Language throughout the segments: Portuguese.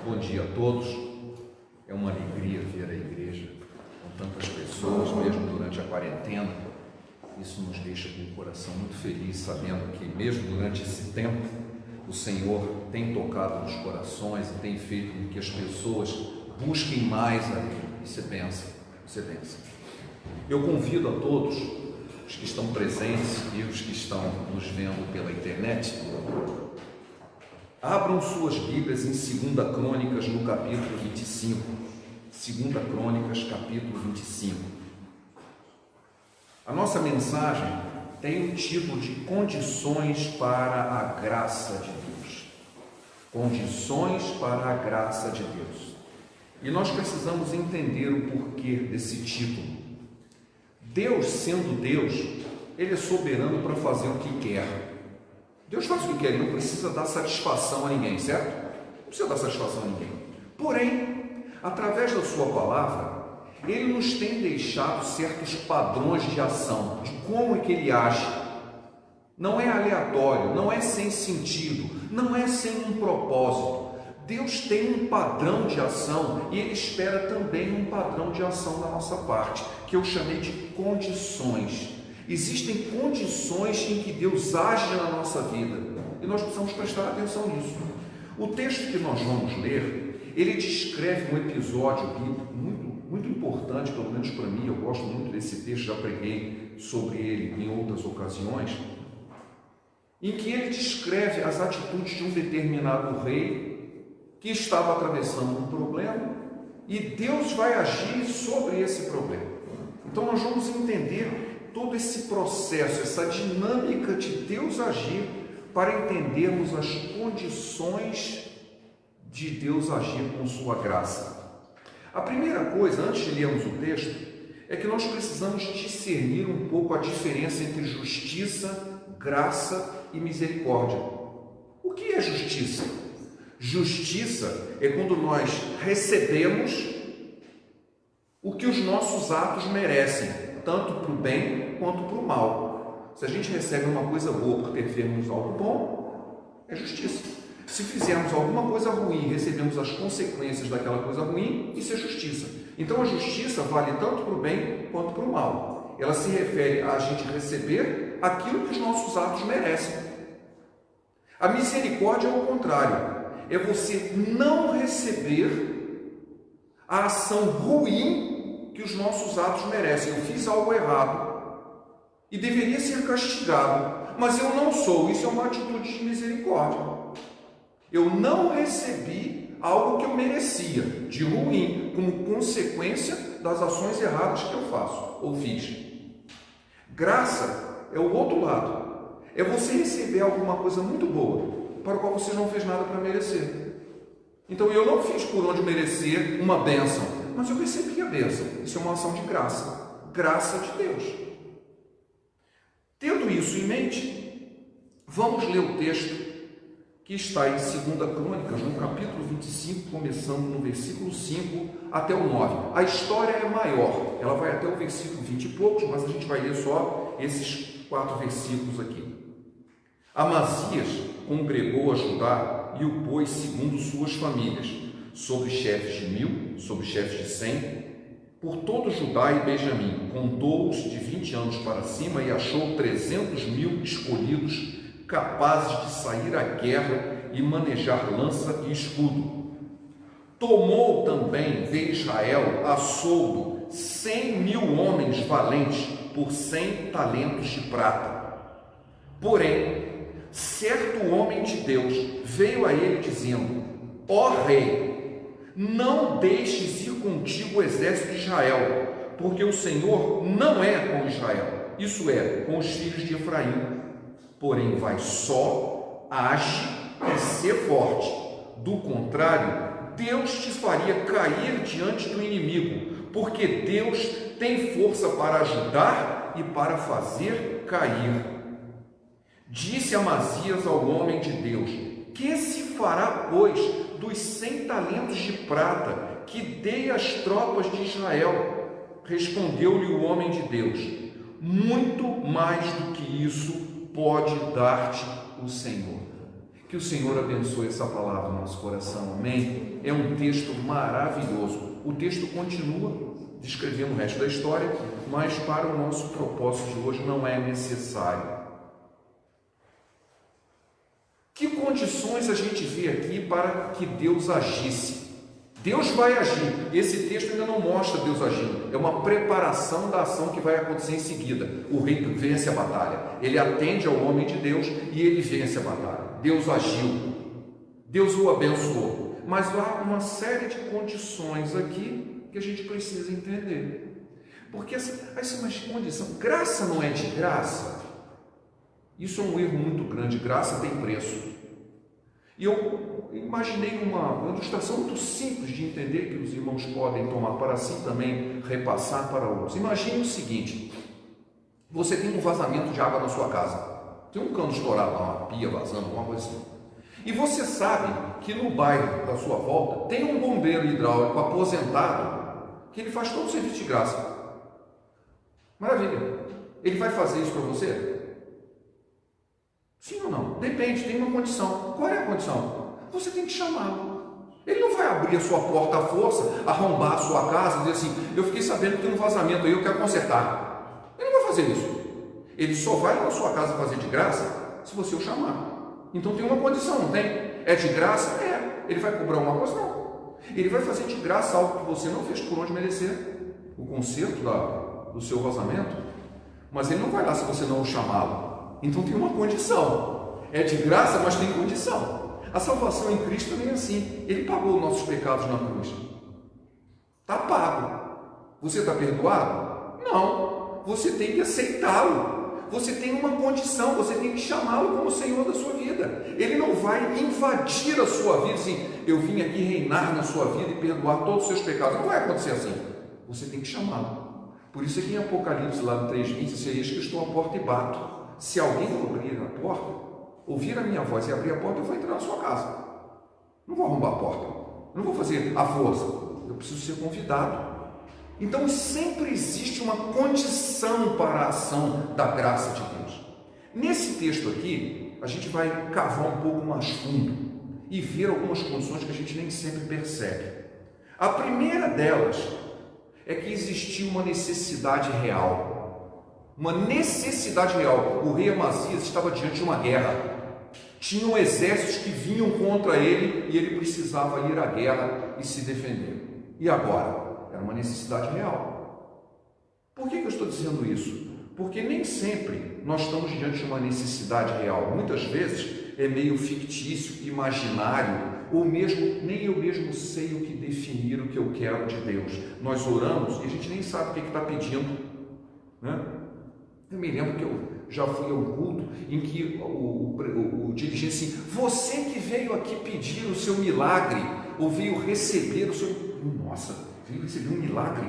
Bom dia a todos. É uma alegria ver a igreja com tantas pessoas, mesmo durante a quarentena. Isso nos deixa com o coração muito feliz, sabendo que mesmo durante esse tempo, o Senhor tem tocado nos corações e tem feito com que as pessoas busquem mais a Ele. Isso é bênção, isso é bênção. Eu convido a todos, os que estão presentes e os que estão nos vendo pela internet, abram suas Bíblias em 2 Crônicas, no capítulo 25. 2 Crônicas, capítulo 25. A nossa mensagem tem o título de Condições para a Graça de Deus. Condições para a Graça de Deus. E nós precisamos entender o porquê desse título. Deus, sendo Deus, Ele é soberano para fazer o que quer. Deus faz o que quer, Ele não precisa dar satisfação a ninguém, certo? Não precisa dar satisfação a ninguém. Porém, através da sua palavra, Ele nos tem deixado certos padrões de ação, de como é que Ele age. Não é aleatório, não é sem sentido, não é sem um propósito. Deus tem um padrão de ação e Ele espera também um padrão de ação da nossa parte, que eu chamei de condições. Existem condições em que Deus age na nossa vida e nós precisamos prestar atenção nisso. O texto que nós vamos ler, ele descreve um episódio bíblico muito importante, pelo menos para mim. Eu gosto muito desse texto, já preguei sobre ele em outras ocasiões, em que ele descreve as atitudes de um determinado rei que estava atravessando um problema e Deus vai agir sobre esse problema. Então nós vamos entender todo esse processo, essa dinâmica de Deus agir, para entendermos as condições de Deus agir com sua graça. A primeira coisa, antes de lermos o texto, é que nós precisamos discernir um pouco a diferença entre justiça, graça e misericórdia. O que é justiça? Justiça é quando nós recebemos o que os nossos atos merecem, tanto para o bem quanto para o mal. Se a gente recebe uma coisa boa por ter feito algo bom, é justiça. Se fizermos alguma coisa ruim e recebemos as consequências daquela coisa ruim, isso é justiça. Então a justiça vale tanto para o bem quanto para o mal. Ela se refere a gente receber aquilo que os nossos atos merecem. A misericórdia é o contrário. É você não receber a ação ruim que os nossos atos merecem. Eu fiz algo errado e deveria ser castigado, mas eu não sou. Isso é uma atitude de misericórdia. Eu não recebi algo que eu merecia de ruim, como consequência das ações erradas que eu faço ou fiz. Graça é o outro lado. É você receber alguma coisa muito boa, para o qual você não fez nada para merecer. Então eu não fiz por onde merecer uma bênção, mas eu recebi a bênção. Isso é uma ação de graça. Graça de Deus. Tendo isso em mente, vamos ler o texto que está em 2 Crônicas, no capítulo 25, começando no versículo 5 até o 9. A história é maior, ela vai até o versículo 20 e poucos, mas a gente vai ler só esses 4 versículos aqui. Amazias congregou a Judá e o pôs segundo suas famílias, sobre chefes de 1000, sobre chefes de 100, por todo Judá e Benjamim. Contou-os de 20 anos para cima e achou 300.000 escolhidos, capazes de sair à guerra e manejar lança e escudo. Tomou também de Israel a soldo 100.000 homens valentes por 100 talentos de prata. Porém, certo homem de Deus veio a ele dizendo: ó rei, não deixes ir contigo o exército de Israel, porque o Senhor não é com Israel, isso é, com os filhos de Efraim. Porém, vai só, age e sê forte. Do contrário, Deus te faria cair diante do inimigo, porque Deus tem força para ajudar e para fazer cair. Disse Amazias ao homem de Deus: que se fará, pois, dos 100 talentos de prata que dei às tropas de Israel? Respondeu-lhe o homem de Deus: muito mais do que isso pode dar-te o Senhor. Que o Senhor abençoe essa palavra no nosso coração, amém? É um texto maravilhoso. O texto continua descrevendo o resto da história, mas para o nosso propósito de hoje não é necessário. Que condições a gente vê aqui para que Deus agisse? Deus vai agir. Esse texto ainda não mostra Deus agindo. É uma preparação da ação que vai acontecer em seguida. O rei vence a batalha. Ele atende ao homem de Deus e ele vence a batalha. Deus agiu. Deus o abençoou. Mas há uma série de condições aqui que a gente precisa entender. Porque essa é uma condição. Graça não é de graça. Isso é um erro muito grande. Graça tem preço. E eu imaginei uma ilustração muito simples de entender que os irmãos podem tomar para si também repassar para outros. Imagine o seguinte: você tem um vazamento de água na sua casa, tem um cano estourado, uma pia vazando, alguma coisa assim. E você sabe que no bairro da sua volta tem um bombeiro hidráulico aposentado que ele faz todo o serviço de graça. Maravilha. Ele vai fazer isso para você? Sim ou não? Depende, tem uma condição. Qual é a condição? Você tem que chamá-lo. Ele não vai abrir a sua porta à força, arrombar a sua casa e dizer assim: eu fiquei sabendo que tem um vazamento aí, eu quero consertar. Ele não vai fazer isso. Ele só vai na sua casa fazer de graça se você o chamar. Então tem uma condição, não tem? É de graça? É. Ele vai cobrar uma coisa? Não. Ele vai fazer de graça algo que você não fez por onde merecer, o conserto do seu vazamento, mas ele não vai lá se você não o chamá-lo. Então tem uma condição. É de graça, mas tem condição. A salvação em Cristo também é assim. Ele pagou os nossos pecados na cruz. Está pago. Você está perdoado? Não. Você tem que aceitá-lo. Você tem uma condição, você tem que chamá-lo como Senhor da sua vida. Ele não vai invadir a sua vida assim: eu vim aqui reinar na sua vida e perdoar todos os seus pecados. Não vai acontecer assim. Você tem que chamá-lo. Por isso aqui em Apocalipse, lá no 3:20, diz: eis que estou à porta e bato. Se alguém abrir a porta, ouvir a minha voz e abrir a porta, eu vou entrar na sua casa. Não vou arrombar a porta. Não vou fazer à força. Eu preciso ser convidado. Então sempre existe uma condição para a ação da graça de Deus. Nesse texto aqui, a gente vai cavar um pouco mais fundo e ver algumas condições que a gente nem sempre percebe. A primeira delas é que existia uma necessidade real. Uma necessidade real. O rei Amazias estava diante de uma guerra. Tinham exércitos que vinham contra ele e ele precisava ir à guerra e se defender. E agora? Era uma necessidade real. Por que eu estou dizendo isso? Porque nem sempre nós estamos diante de uma necessidade real. Muitas vezes é meio fictício, imaginário, ou mesmo, nem eu mesmo sei o que definir o que eu quero de Deus. Nós oramos e a gente nem sabe o que está pedindo, né? Eu me lembro que eu já fui a um culto em que o dirigente assim: você que veio aqui pedir o seu milagre, ou veio receber o seu... Nossa, veio receber um milagre?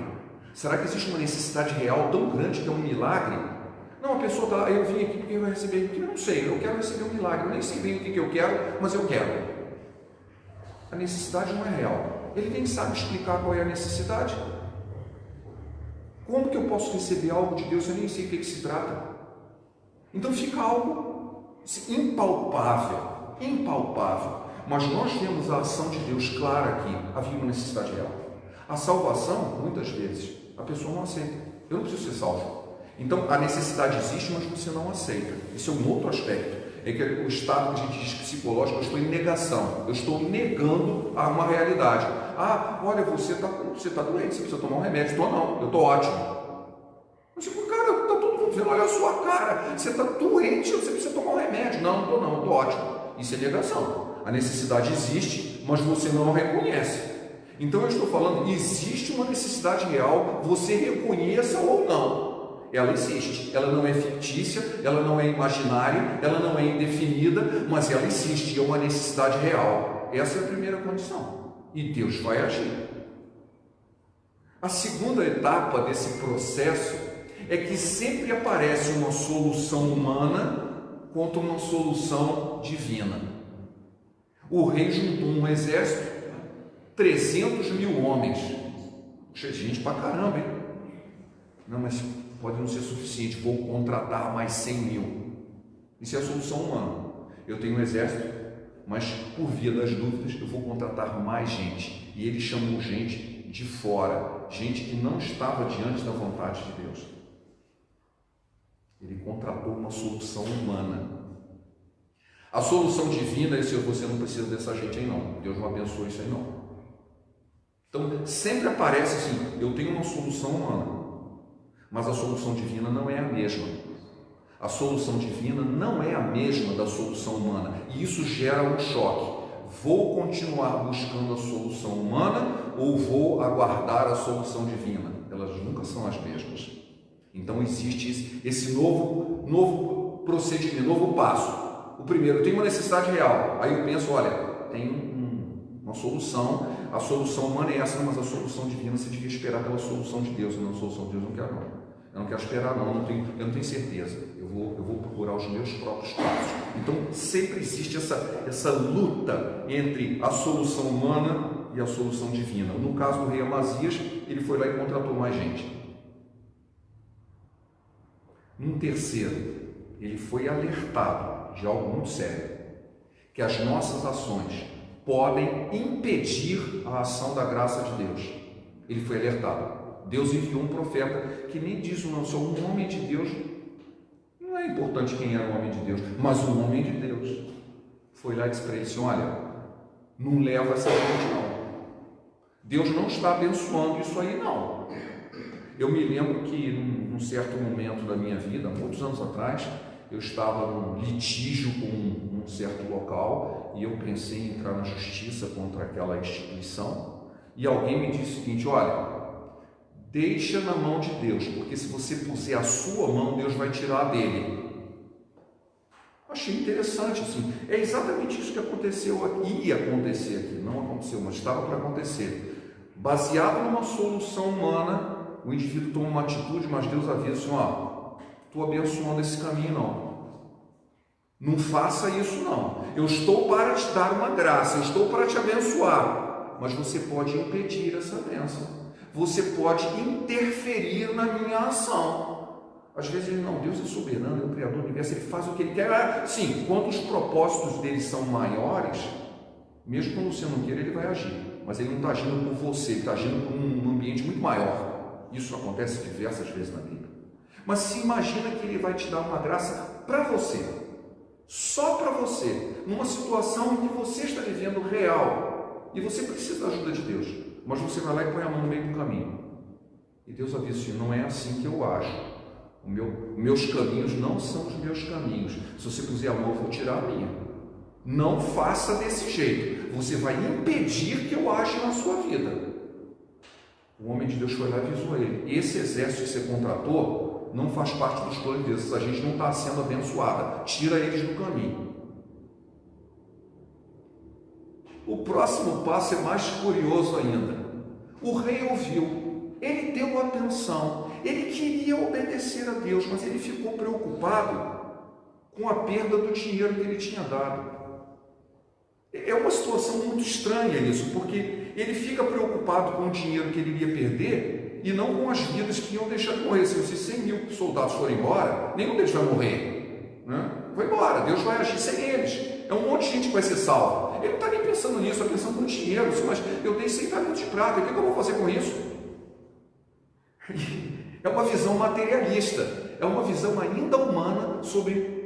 Será que existe uma necessidade real tão grande que é um milagre? Não, a pessoa está lá: eu vim aqui porque eu vou receber. Eu não sei, eu quero receber um milagre. Eu nem sei bem o que eu quero, mas eu quero. A necessidade não é real. Ele nem sabe explicar qual é a necessidade. Como que eu posso receber algo de Deus? Eu nem sei o que se trata. Então fica algo impalpável, impalpável. Mas nós temos a ação de Deus clara aqui. Havia uma necessidade real. A salvação, muitas vezes, a pessoa não aceita. Eu não preciso ser salvo. Então a necessidade existe, mas você não aceita. Esse é um outro aspecto. É que o estado que a gente diz psicológico, eu estou em negação. Eu estou negando a uma realidade. Ah, olha, você está doente, você precisa tomar um remédio. Estou não, eu estou ótimo. Você fala: cara, está todo mundo vendo, olha a sua cara. Você está doente, você precisa tomar um remédio. Não, eu estou ótimo. Isso é negação. A necessidade existe, mas você não a reconhece. Então eu estou falando, existe uma necessidade real, você reconheça ou não. Ela existe, ela não é fictícia, ela não é imaginária, ela não é indefinida, mas ela existe, é uma necessidade real. Essa é a primeira condição. E Deus vai agir. A segunda etapa desse processo é que sempre aparece uma solução humana contra uma solução divina. O rei juntou um exército, 300 mil homens. Cheio de gente pra caramba, hein? Não, mas pode não ser suficiente, vou contratar mais 100 mil. Isso é a solução humana. Eu tenho um exército, mas por via das dúvidas eu vou contratar mais gente. E ele chamou gente de fora, gente que não estava diante da vontade de Deus. Ele contratou uma solução humana. A solução divina é se você não precisa dessa gente aí não. Deus não abençoa isso aí não. Então sempre aparece assim, eu tenho uma solução humana, mas a solução divina não é a mesma. A solução divina não é a mesma da solução humana, e isso gera um choque. Vou continuar buscando a solução humana ou vou aguardar a solução divina? Elas nunca são as mesmas. Então existe esse novo procedimento, novo passo. O primeiro, eu tenho uma necessidade real, aí eu penso, olha, tem uma solução, a solução humana é essa, mas a solução divina você devia esperar pela solução de Deus, e não a solução de Deus eu não quero não. Eu não quero esperar não, eu não tenho certeza, eu vou procurar os meus próprios passos. Então sempre existe essa luta entre a solução humana e a solução divina. No caso do rei Amazias, ele foi lá e contratou mais gente. Num terceiro, ele foi alertado de algo muito sério, que as nossas ações podem impedir a ação da graça de Deus. Ele foi alertado. Deus enviou um profeta que nem diz não, sou um homem de Deus. Não é importante quem era o homem de Deus, mas um homem de Deus foi lá e disse para ele assim, olha, não leva essa gente não. Deus não está abençoando isso aí não. Eu me lembro que num certo momento da minha vida, muitos anos atrás, eu estava num litígio com um certo local e eu pensei em entrar na justiça contra aquela instituição e alguém me disse o seguinte, olha, deixa na mão de Deus, porque se você puser a sua mão, Deus vai tirar a dele. Achei interessante, assim, é exatamente isso que aconteceu aqui, ia acontecer aqui, não aconteceu, mas estava para acontecer. Baseado numa solução humana, o indivíduo toma uma atitude, mas Deus avisa assim, ó, estou abençoando esse caminho não. Não faça isso não. Eu estou para te dar uma graça, eu estou para te abençoar, mas você pode impedir essa bênção. Você pode interferir na minha ação. Às vezes ele não, Deus é soberano, é o Criador do universo, ele faz o que ele quer. Sim, quando os propósitos dele são maiores, mesmo quando você não queira, ele vai agir. Mas ele não está agindo por você, ele está agindo por um ambiente muito maior. Isso acontece diversas vezes na Bíblia. Mas se imagina que ele vai te dar uma graça para você, só para você, numa situação em que você está vivendo real e você precisa da ajuda de Deus, mas você vai lá e põe a mão no meio do caminho. E Deus avisa assim, não é assim que eu ajo. Meus caminhos não são os meus caminhos. Se você puser a mão, eu vou tirar a minha. Não faça desse jeito. Você vai impedir que eu aja na sua vida. O homem de Deus foi lá e avisou ele. Esse exército que você contratou não faz parte dos planos de Deus. Essa gente não está sendo abençoada. Tira eles do caminho. O próximo passo é mais curioso ainda. O rei ouviu, ele deu atenção, ele queria obedecer a Deus, mas ele ficou preocupado com a perda do dinheiro que ele tinha dado. É uma situação muito estranha isso, porque ele fica preocupado com o dinheiro que ele iria perder e não com as vidas que iam deixar de morrer. Se esses 100 mil soldados forem embora, nenhum deles vai morrer, né? Vai embora, Deus vai agir sem eles. É um monte de gente que vai ser salva. Ele não está nem pensando nisso, está pensando no dinheiro. Mas eu dei 100 talentos de prata, o que eu vou fazer com isso? É uma visão materialista, é uma visão ainda humana sobre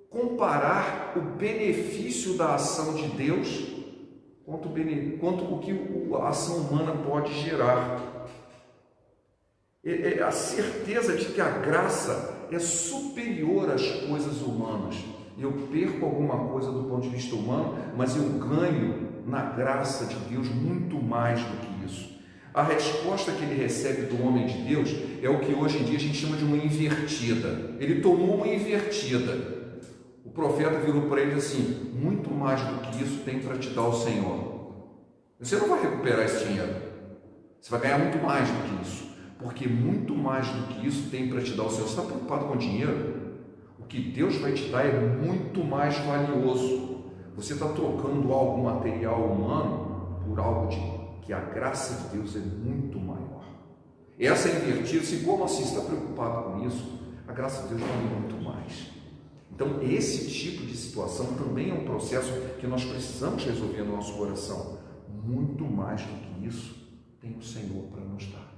comparar o benefício da ação de Deus quanto o que a ação humana pode gerar. É a certeza de que a graça é superior às coisas humanas. Eu perco alguma coisa do ponto de vista humano, mas eu ganho na graça de Deus muito mais do que isso. A resposta que ele recebe do homem de Deus é o que hoje em dia a gente chama de uma invertida. Ele tomou uma invertida. O profeta virou para ele assim, muito mais do que isso tem para te dar o Senhor. Você não vai recuperar esse dinheiro. Você vai ganhar muito mais do que isso. Porque muito mais do que isso tem para te dar o Senhor. Você está preocupado com dinheiro? O que Deus vai te dar é muito mais valioso. Você está trocando algo material humano por algo que a graça de Deus é muito maior. Essa é invertida. Se como assim você está preocupado com isso? A graça de Deus vale muito mais. Então, esse tipo de situação também é um processo que nós precisamos resolver no nosso coração. Muito mais do que isso, tem o Senhor para nos dar.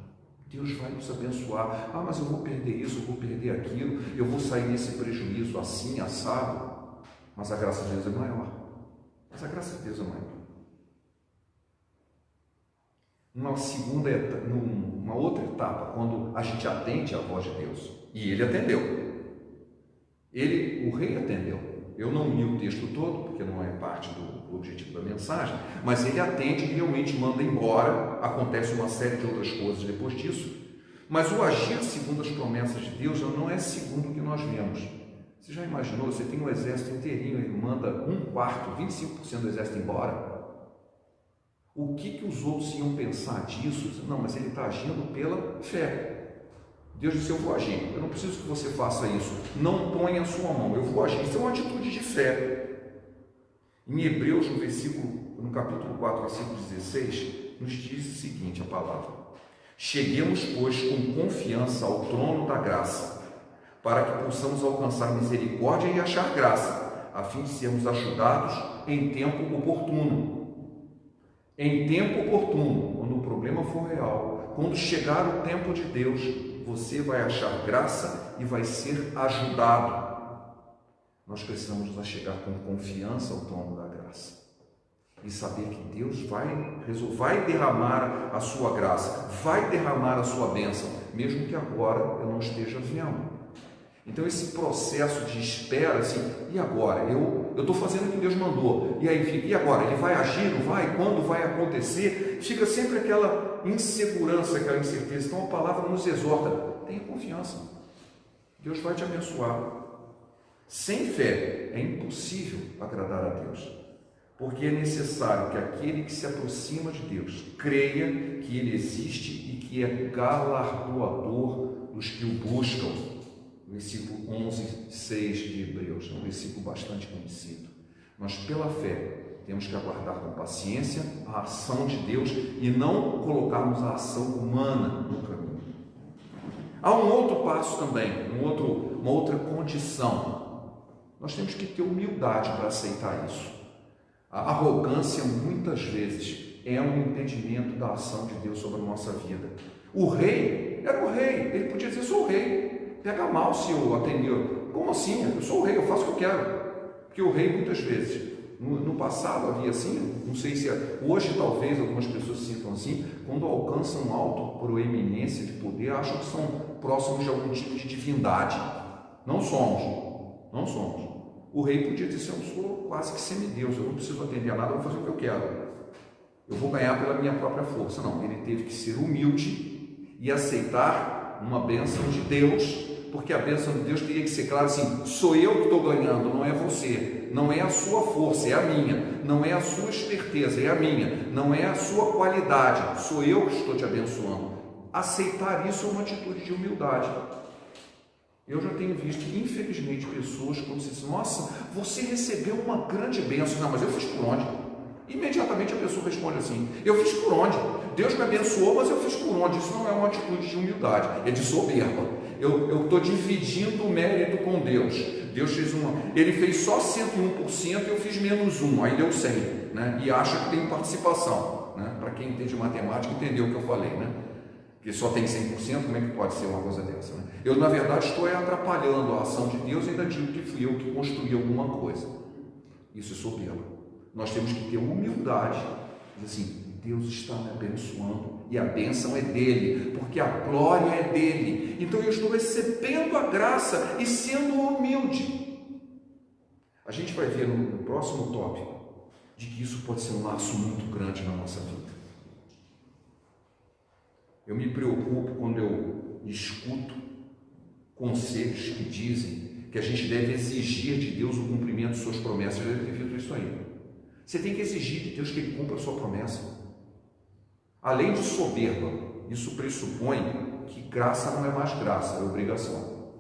Deus vai nos abençoar. Ah, mas eu vou perder isso, eu vou perder aquilo, eu vou sair desse prejuízo assim, assado. Mas a graça de Deus é maior. Mas a graça de Deus é maior. Numa outra etapa, quando a gente atende à voz de Deus, e ele atendeu. O rei atendeu. Eu não li o texto todo, porque não é parte do objetivo da mensagem, mas ele atende e realmente manda embora. Acontece uma série de outras coisas depois disso. Mas o agir segundo as promessas de Deus não é segundo o que nós vemos. Você já imaginou? Você tem um exército inteirinho, ele manda 1/4, 25% do exército embora. O que os outros iam pensar disso? Não, mas ele está agindo pela fé. Deus disse, eu vou agir, eu não preciso que você faça isso, não ponha a sua mão, eu vou agir. Isso é uma atitude de fé. Em Hebreus, no capítulo 4, versículo 16, nos diz o seguinte, a palavra: cheguemos, pois, com confiança ao trono da graça, para que possamos alcançar misericórdia e achar graça, a fim de sermos ajudados em tempo oportuno. Em tempo oportuno, quando o problema for real, quando chegar o tempo de Deus, você vai achar graça e vai ser ajudado. Nós precisamos nos chegar com confiança ao trono da graça e saber que Deus vai derramar a sua graça, vai derramar a sua bênção, mesmo que agora eu não esteja vendo. Então esse processo de espera, assim, e agora? Eu estou fazendo o que Deus mandou, e aí fica, e agora? Ele vai agir, não vai? Quando vai acontecer? Fica sempre aquela insegurança, aquela incerteza. Então a palavra nos exorta, tenha confiança, Deus vai te abençoar. Sem fé é impossível agradar a Deus, porque é necessário que aquele que se aproxima de Deus creia que Ele existe e que é galardoador dos que o buscam. Versículo 11:6 de Hebreus, é um versículo bastante conhecido. Nós, pela fé, temos que aguardar com paciência a ação de Deus e não colocarmos a ação humana no caminho. Há um outro passo também, uma outra condição. Nós temos que ter humildade para aceitar isso. A arrogância, muitas vezes, é um impedimento da ação de Deus sobre a nossa vida. O rei era o rei, ele podia dizer, sou o rei. Pega mal se eu atender. Como assim? Eu sou o rei, eu faço o que eu quero. Porque o rei, muitas vezes, no passado havia assim, não sei se hoje talvez algumas pessoas se sintam assim, quando alcançam alta proeminência de poder, acham que são próximos de algum tipo de divindade. Não somos. O rei podia dizer, eu sou quase que semideus, eu não preciso atender a nada, eu vou fazer o que eu quero. Eu vou ganhar pela minha própria força. Não, ele teve que ser humilde e aceitar uma bênção de Deus, porque a bênção de Deus teria que ser clara assim, sou eu que estou ganhando, não é você, não é a sua força, é a minha, não é a sua esperteza, é a minha, não é a sua qualidade, sou eu que estou te abençoando. Aceitar isso é uma atitude de humildade. Eu já tenho visto, infelizmente, pessoas quando dizem, nossa, você recebeu uma grande bênção. Não, mas eu fiz por onde? Imediatamente a pessoa responde assim, eu fiz por onde? Deus me abençoou, mas eu fiz por onde? Isso não é uma atitude de humildade, é de soberba. Eu estou dividindo o mérito com Deus. Deus fez ele fez só 101%, eu fiz menos 1, aí deu 100, né? E acha que tem participação, né? Para quem entende matemática, entendeu o que eu falei, né? Que só tem 100%, como é que pode ser uma coisa dessa, né? Eu, na verdade, estou atrapalhando a ação de Deus e ainda digo que fui eu que construí alguma coisa. Isso é soberba. Nós temos que ter humildade, dizer assim, Deus está me abençoando e a bênção é dele, porque a glória é dele. Então eu estou recebendo a graça e sendo humilde. A gente vai ver no próximo tópico de que isso pode ser um laço muito grande na nossa vida. Eu me preocupo quando eu escuto conselhos que dizem que a gente deve exigir de Deus o cumprimento de suas promessas. Eu deve ter visto isso aí. Você tem que exigir de Deus que Ele cumpra a sua promessa. Além de soberba, isso pressupõe que graça não é mais graça, é obrigação.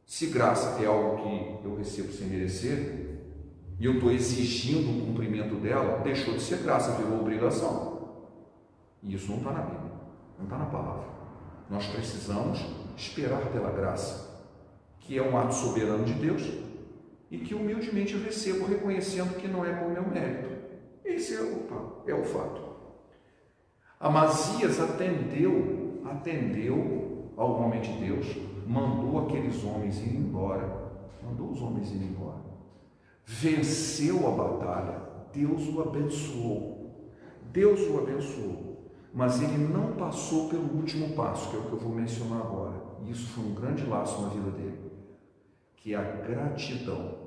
Se graça é algo que eu recebo sem merecer, e eu estou exigindo o cumprimento dela, deixou de ser graça, virou obrigação. E isso não está na Bíblia, não está na palavra. Nós precisamos esperar pela graça, que é um ato soberano de Deus, e que humildemente eu recebo, reconhecendo que não é por meu mérito. Esse é o fato. Amazias atendeu ao homem de Deus, mandou aqueles homens ir embora, mandou os homens ir embora, venceu a batalha, Deus o abençoou, mas ele não passou pelo último passo, que é o que eu vou mencionar agora, e isso foi um grande laço na vida dele, que é a gratidão.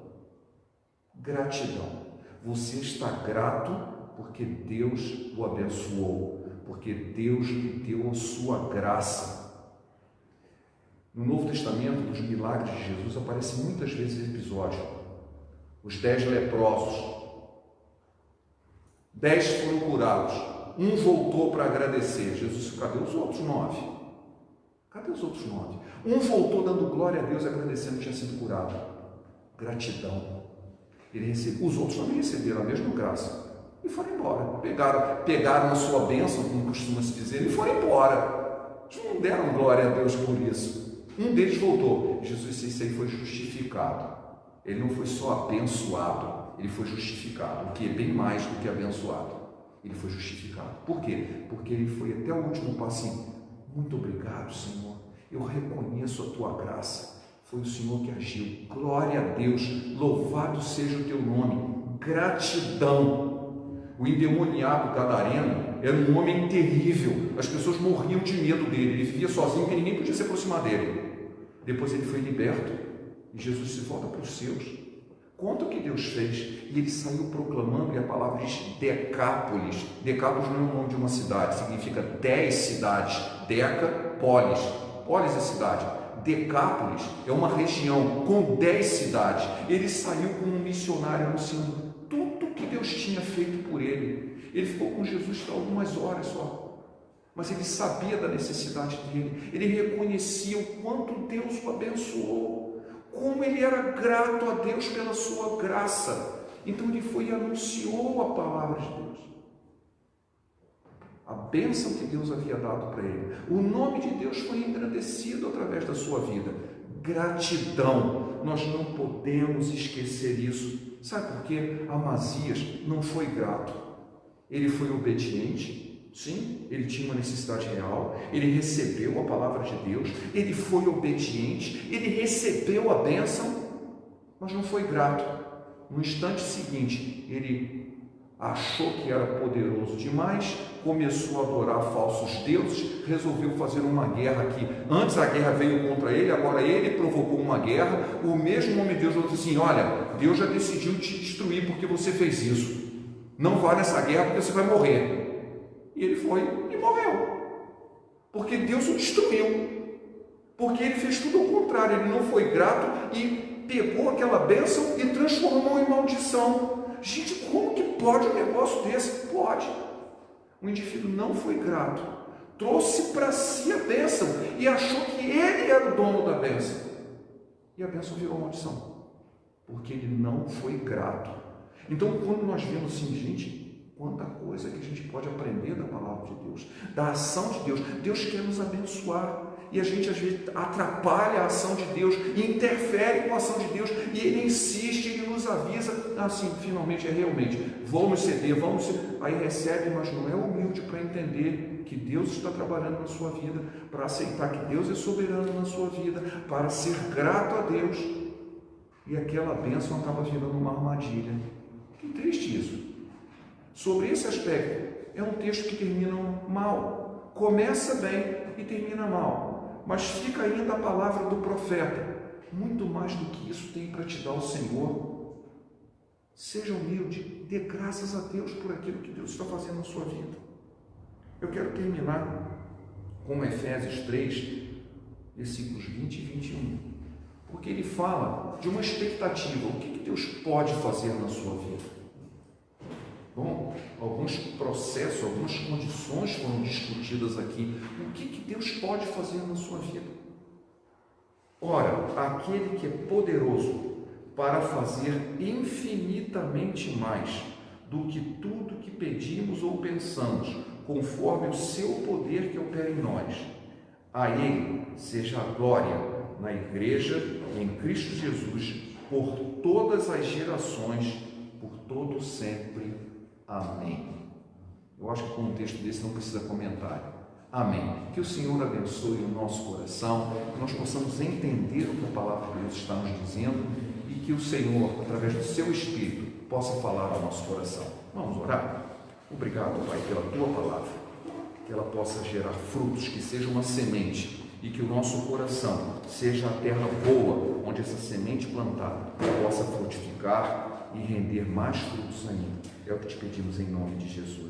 Você está grato porque Deus o abençoou, porque Deus lhe deu a sua graça. No Novo Testamento, dos milagres de Jesus, aparece muitas vezes episódio. Os 10 leprosos, 10 foram curados, um voltou para agradecer. Jesus disse: cadê os outros 9? Um voltou dando glória a Deus, agradecendo que tinha sido curado. Gratidão. Ele recebeu. Os outros também receberam a mesma graça e foram embora. Pegaram a sua bênção, como costuma se dizer, e foram embora. Eles não deram glória a Deus por isso. Um deles voltou. Jesus disse: isso aí foi justificado. Ele não foi só abençoado, ele foi justificado, o que é bem mais do que abençoado. Ele foi justificado. Por quê? Porque ele foi até o último passo assim: muito obrigado, Senhor, eu reconheço a tua graça, foi o Senhor que agiu, glória a Deus, louvado seja o teu nome, gratidão. O endemoniado gadareno era um homem terrível, as pessoas morriam de medo dele, ele vivia sozinho, que ninguém podia se aproximar dele. Depois ele foi liberto e Jesus se volta para os seus, conta o que Deus fez, e ele saiu proclamando, e a palavra diz Decápolis. Decápolis não é o nome de uma cidade, significa 10 cidades. Deca, polis. Polis é cidade. Decápolis é uma região com 10 cidades. Ele saiu como um missionário anunciando tudo o que Deus tinha feito por ele. Ele ficou com Jesus algumas horas só, mas ele sabia da necessidade dele, ele reconhecia o quanto Deus o abençoou, como ele era grato a Deus pela sua graça. Então ele foi e anunciou a palavra de Deus, a bênção que Deus havia dado para ele. O nome de Deus foi engrandecido através da sua vida. Gratidão, nós não podemos esquecer isso. Sabe por quê? Amazias não foi grato, ele foi obediente. Sim, ele tinha uma necessidade real, ele recebeu a palavra de Deus, ele foi obediente, ele recebeu a bênção, mas não foi grato. No instante seguinte, ele achou que era poderoso demais, começou a adorar falsos deuses, resolveu fazer uma guerra aqui. Antes a guerra veio contra ele, agora ele provocou uma guerra. O mesmo homem de Deus falou assim: olha, Deus já decidiu te destruir porque você fez isso, não vá nessa guerra porque você vai morrer. E ele foi e morreu, porque Deus o destruiu, porque ele fez tudo ao contrário. Ele não foi grato e pegou aquela bênção e transformou em maldição. Gente, como que pode um negócio desse? Pode. O indivíduo não foi grato, trouxe para si a bênção e achou que ele era o dono da bênção, e a bênção virou maldição, porque ele não foi grato. Então, quando nós vemos assim, gente, quanta coisa que a gente pode aprender da palavra de Deus, da ação de Deus. Deus quer nos abençoar, e a gente às vezes atrapalha a ação de Deus, interfere com a ação de Deus, e Ele insiste, Ele nos avisa, assim, finalmente, realmente, vamos ceder, aí recebe, mas não é humilde para entender que Deus está trabalhando na sua vida, para aceitar que Deus é soberano na sua vida, para ser grato a Deus, e aquela bênção acaba virando uma armadilha. Que triste isso. Sobre esse aspecto, é um texto que termina mal, começa bem e termina mal, mas fica ainda a palavra do profeta: muito mais do que isso tem para te dar o Senhor. Seja humilde, dê graças a Deus por aquilo que Deus está fazendo na sua vida. Eu quero terminar com Efésios 3, versículos 20 e 21, porque ele fala de uma expectativa, o que Deus pode fazer na sua vida. Bom, alguns processos, algumas condições foram discutidas aqui. O que Deus pode fazer na sua vida? Ora, aquele que é poderoso para fazer infinitamente mais do que tudo que pedimos ou pensamos, conforme o seu poder que opera em nós. A Ele seja a glória na Igreja e em Cristo Jesus por todas as gerações, por todo sempre. Amém. Eu acho que com um texto desse não precisa comentário. Amém. Que o Senhor abençoe o nosso coração, que nós possamos entender o que a palavra de Deus está nos dizendo e que o Senhor, através do seu Espírito, possa falar ao nosso coração. Vamos orar? Obrigado, Pai, pela tua palavra, que ela possa gerar frutos, que seja uma semente e que o nosso coração seja a terra boa, onde essa semente plantada possa frutificar e render mais frutos ainda. É o que te pedimos em nome de Jesus.